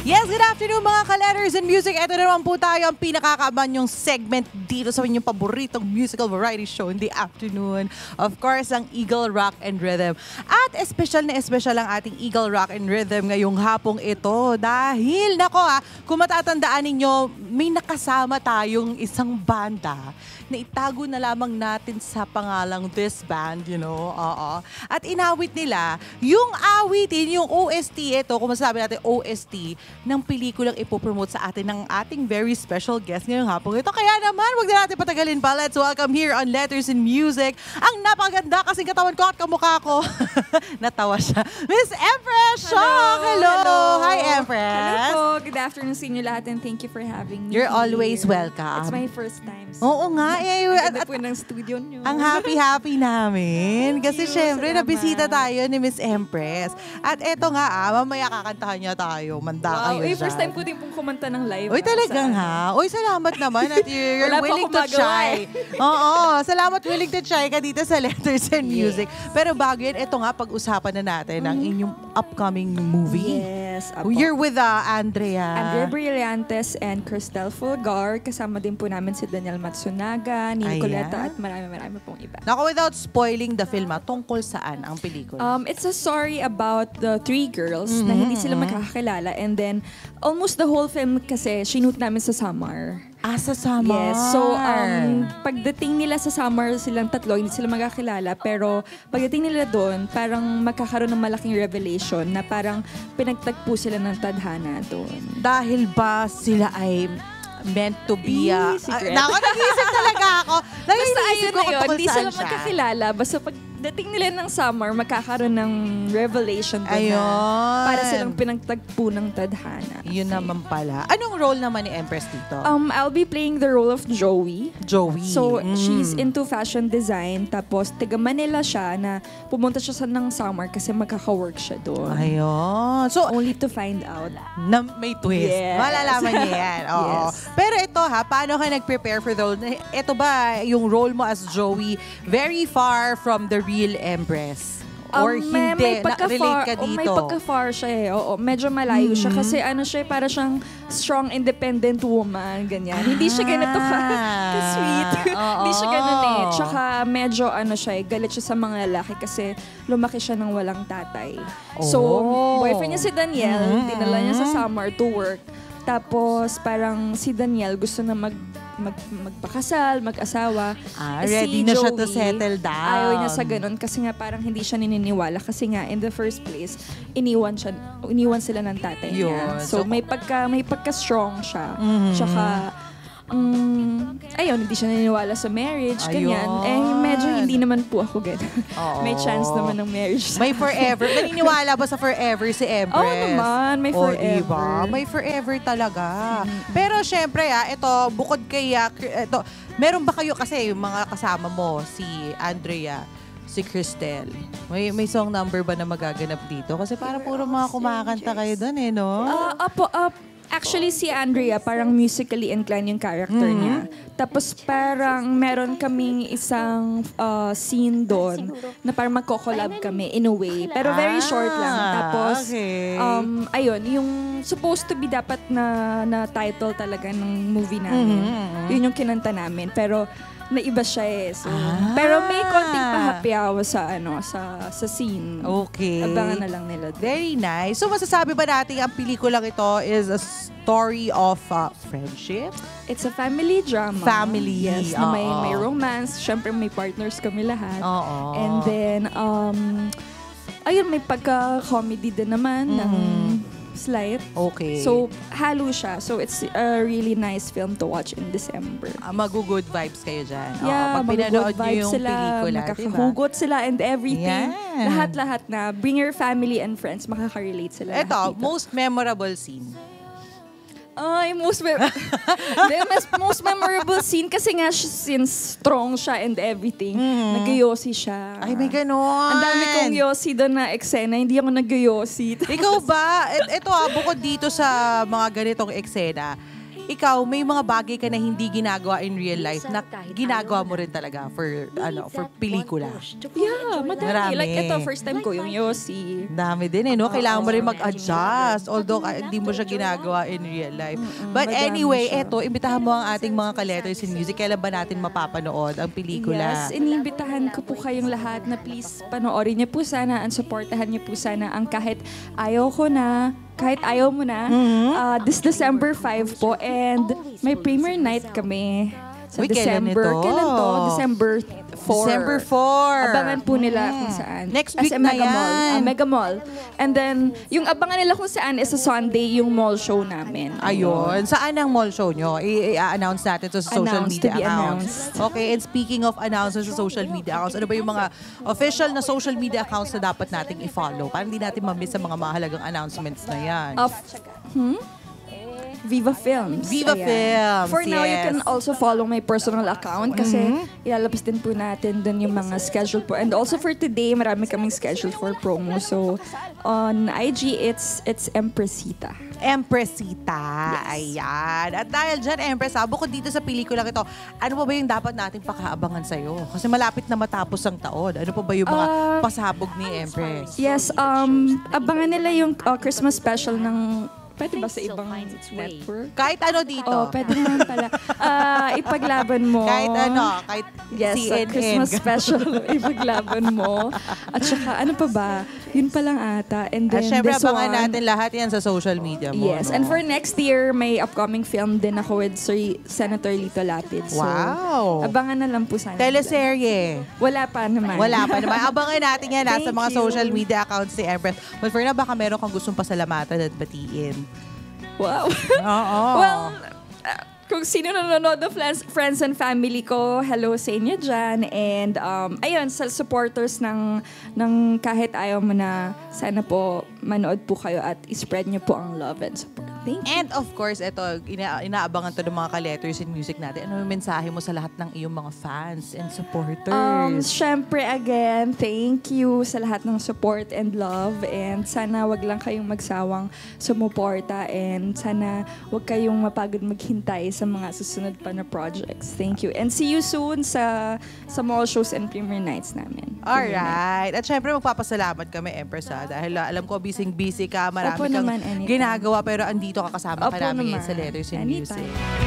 Yes, good afternoon mga ka-letters and music. Ito na naman po tayo ang pinakakaaban yung segment dito sa inyong paboritong musical variety show in the afternoon. Of course, ang Eagle Rock and Rhythm. At espesyal na espesyal ang ating Eagle Rock and Rhythm ngayong hapong ito. Dahil, kung matatandaan ninyo, may nakasama tayong isang banda na itago na lamang natin sa pangalang This Band, you know. At inawit nila yung awitin, yung OST ito, kung masasabi natin OST, ng pelikulang ipopromote sa atin ng ating very special guest ngayong hapong ito. Kaya naman, wag na natin patagalin pa. Let's welcome here on Letters in Music ang napakaganda kasing katawan ko at kamukha ko. Natawa siya. Miss Empress Shock! Hello! Hi, Empress! Hello po! Good afternoon sa inyo lahat and thank you for having me. You're always welcome. It's my first time. Oo nga. Ang ganda po ng studio nyo. Ang happy-happy namin. Kasi syempre, nabisita tayo ni Miss Empress. At eto nga, mamaya kakantahan niya tayo. Manda kayo dyan. First time ko din pong kumanta ng live. Uy, talaga nga. Uy, salamat naman at you're willing to try. Oo, salamat willing to try ka dito sa Letters and Music. Pero bago yan, eto nga, pag-usapan na natin ang inyong upcoming movie. Yes. You're with Andrea. Andrea Brillantes and Cristel Fulgar. Kasama din po namin si Daniel Matsunaga, Nicoleta, at marami pong iba. Naku, without spoiling the film, tungkol saan ang pelikula? It's a story about the three girls na hindi sila magkakakilala and then almost the whole film kasi shoot namin sa Samar. Sa Samar? Yes. So, pagdating nila sa Samar, silang tatlo, hindi sila magkakilala pero pagdating nila doon, parang magkakaroon ng malaking revelation na parang pinagtagpo sila ng tadhana doon. Dahil ba sila ay meant to be nag-iisip talaga ako. Basta ayun na yun, hindi sila magkakilala. Basta pagdating nila ng Summer, magkakaroon ng revelation doon na para silang pinagtagpo ng tadhana. Yun naman pala. Anong role naman ni Empress dito? I'll be playing the role of Joey. Joey. So, she's into fashion design. Tapos, taga Manila siya na pumunta siya ng Summer kasi magkaka-work siya doon. Ayun. So, only to find out na may twist. Yes. Malalaman niya yan. Oo. Yes. Pero ito paano ka nag-prepare for the role? Ito ba yung role mo as Joey very far from the real Empress? Or hindi? Relate ka dito? May pagka-far siya eh. Oo, medyo malayo siya. Kasi siya, para siyang strong, independent woman. Ganyan. Hindi siya ganito ka-sweet. Hindi siya ganun eh. Tsaka medyo siya galit siya sa mga lalaki kasi lumaki siya ng walang tatay. So, boyfriend niya si Daniel, dinala niya sa Summer to work. Tapos parang si Daniel gusto na magpakasal, mag-asawa. Ready na siya to settle down. Ayaw niya sa ganun kasi nga parang hindi siya nininiwala kasi nga in the first place iniwan sila ng tatay niya. So may pagka-strong siya. Tsaka hindi siya naniniwala sa marriage, ganyan. Medyo hindi naman po ako ganun. May chance naman ng marriage. May forever. Naniniwala ba sa forever si Empress? Oo naman, may forever. Diba? May forever talaga. Pero syempre, ito, bukod kay, meron ba kayo kasi yung mga kasama mo, si Andrea, si Cristel, may song number ba na magaganap dito? Kasi para puro mga kumakanta kayo doon no? Actually, si Andrea, parang musically inclined yung character niya. Tapos parang meron kaming isang scene doon na parang magko-collab kami in a way. Pero very short lang. Tapos, yung supposed to be dapat na title talaga ng movie namin. Yun yung kinanta namin. Pero naiba siya eh. So, pero may konting pahapiaw sa scene. Okay. Abangan na lang nila. Very nice. So masasabi ba natin ang pelikulang ito is a story of friendship? It's a family drama. Family. Yes, na may romance. Siyempre may partners kami lahat. And then, may pagka-comedy din naman ng slight. Okay. So, halo siya. So, it's a really nice film to watch in December. Mag-good vibes kayo dyan. Yeah, pag pinanood nyo yung sila, pelikula, makakahugot sila and everything. Yan. Lahat-lahat na. Bring your family and friends. Makaka-relate sila. Ito, most memorable scene. Most memorable scene kasi nga since strong siya and everything, nag-yosi siya. Ay, may ganon. Ang dami kong yosi doon na eksena, hindi ako nag-yosi. Ikaw ba? Ito bukod dito sa mga ganitong eksena, ikaw, may mga bagay ka na hindi ginagawa in real life na ginagawa mo rin talaga for pelikula. Yeah, Marami. madami. Like ito, first time ko yung Yossi. Dami din no? Kailangan mo rin mag-adjust. Although hindi mo siya ginagawa in real life. But madami anyway, siya. eto, imbitahan mo ang ating mga ka-letters in music. Kailan ba natin mapapanood ang pelikula? Yes, iniimbitahan ko po kayong lahat na please panoorin niyo po sana and supportahan niyo po sana ang kahit ayaw ko na, kahit ayaw mo na, this December 5 po and may premiere night kami sa Uy, kailan December. ito? Kailan to? December 4. December 4. Abangan po nila kung saan. Next week Sa na Mega Mall. yan. Mega Mall. And then, yung abangan nila kung saan is sa Sunday yung mall show namin. Ayun. Saan ang mall show nyo? I-announce natin to sa social Announce, media to be accounts. announced. Okay, and speaking of announcements sa social media accounts, ano ba yung mga official na social media accounts na dapat nating i-follow? Para hindi natin ma-miss sa mga mahalagang announcements na yan. Viva Films. Viva Ayan. Films, For now, you yes. can also follow my personal account kasi ilalabas din po natin dun yung mga schedule po. And also for today, marami kaming schedule for promo. So, on IG, it's Empressita. Empressita. Ayan. At dahil dyan, Empress, bukod dito sa pelikula ito, ano pa ba yung dapat nating pakaabangan sa'yo? Kasi malapit na matapos ang taon. Ano pa ba yung mga pasabog ni Empress? Yes, abangan nila yung Christmas special ng pwede ba sa ibang network? Kahit ano dito. Oh, pwede naman pala. Ipaglaban mo. Kahit ano, kahit Yes, sa CNN. Christmas special, ipaglaban mo. At saka, ano pa ba? Yun pa lang ata. And At then syempre, this abangan one, natin lahat yan sa social media mo. yes. no? And for next year, may upcoming film din ako with Sir Senator Lito Lapid. So, Wow. abangan na lang po sana. Teleserye. Wala pa naman. Wala pa naman. Abangan natin yan sa Thank mga you. social media accounts ni Empress. But for now, baka meron kang gustong pasalamatan at batiin. Wow. Oo. Well, kung sino nanonood ng friends and family ko, hello sa inyo dyan. And ayun, sa supporters ng kahit ayaw mo na, sana po manood po kayo at ispread niyo po ang love and support. Thank you. And of course, ito, inaabangan to ng mga ka-letters in music natin. Ano yung mensahe mo sa lahat ng iyong mga fans and supporters? Syempre, again, thank you sa lahat ng support and love. And sana wag lang kayong magsawang sumuporta. And sana wag kayong mapagod maghintay sa mga susunod pa na projects. Thank you. And see you soon sa mall shows and premiere nights namin. Alright. At syempre, magpapasalamat kami, Empress, dahil alam ko, busy ka, marami Opo kang naman, anytime. ginagawa, pero andito ka kasama ka Opo namin naman. sa Letters in Anytime. Music.